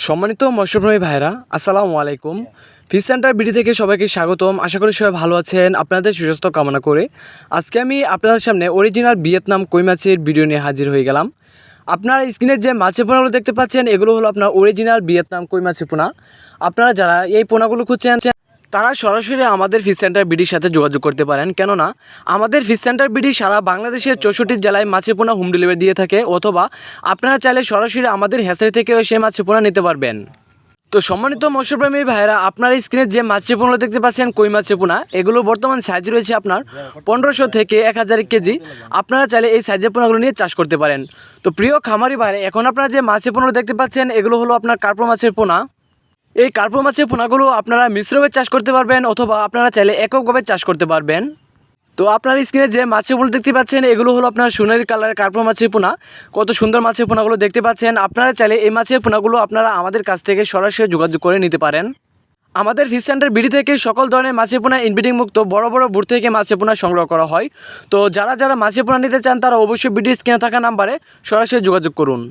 সম্মানিত মৎস্যপ্রেমী ভাইরা, আসসালামু আলাইকুম। ফিশ সেন্টার বিডি থেকে সবাইকে স্বাগতম। আশা করি সবাই ভালো আছেন, আপনাদের সুস্বাস্থ্য কামনা করে আজকে আমি আপনাদের সামনে অরিজিনাল ভিয়েতনাম কই মাছের ভিডিও নিয়ে হাজির হয়ে গেলাম। আপনারা স্ক্রিনে যে মাছের পোনাগুলো দেখতে পাচ্ছেন, এগুলো হলো আপনার অরিজিনাল ভিয়েতনাম কই মাছের পোনা। আপনারা যারা এই পোনাগুলো খুঁজছেন তারা সরাসরি আমাদের ফিশ সেন্টার বিডির সাথে যোগাযোগ করতে পারেন, কেননা আমাদের ফিশ সেন্টার বিডি সারা বাংলাদেশের 64 জেলায় মাছের পোনা হোম ডেলিভারি দিয়ে থাকে, অথবা আপনারা চাইলে সরাসরি আমাদের হ্যাচারি থেকেও সেই মাছের পোনা নিতে পারবেন। তো সম্মানিত মৎস্যপ্রেমী ভাইয়েরা, আপনার স্ক্রিনে যে মাছের পোনাগুলো দেখতে পাচ্ছেন কই মাছের পোনা, এগুলো বর্তমান সাইজ রয়েছে আপনার 1500 থেকে 1000 কেজি। আপনারা চাইলে এই সাইজের পোনাগুলো নিয়ে চাষ করতে পারেন। তো প্রিয় খামারি ভাইরা, এখন আপনারা যে মাছের পোনাগুলো দেখতে পাচ্ছেন, এগুলো হলো আপনার কার্পো মাছের পোনা। এই কার্পো মাছের পোনাগুলো আপনারা মিশ্রভাবে চাষ করতে পারবেন, অথবা আপনারা চাইলে এককভাবে চাষ করতে পারবেন। তো আপনার স্ক্রিনে যে মাছের পোনা দেখতে পাচ্ছেন, এগুলো হলো আপনার সোনালি কালারের কার্পো মাছের পোনা। কত সুন্দর মাছের পোনাগুলো দেখতে পাচ্ছেন। আপনারা চাইলে এই মাছের পোনাগুলো আপনারা আমাদের কাছ থেকে সরাসরি যোগাযোগ করে নিতে পারেন। আমাদের ফিশ সেন্টার বিডি থেকে সকল ধরনের মাছের পোনা ইনব্রিডিং মুক্ত বড় বড় বুট থেকে মাছের পোনা সংগ্রহ করা হয়। তো যারা মাছের পোনা নিতে চান, তারা অবশ্যই বিডি স্ক্রিনে থাকা নাম্বারে সরাসরি যোগাযোগ করুন।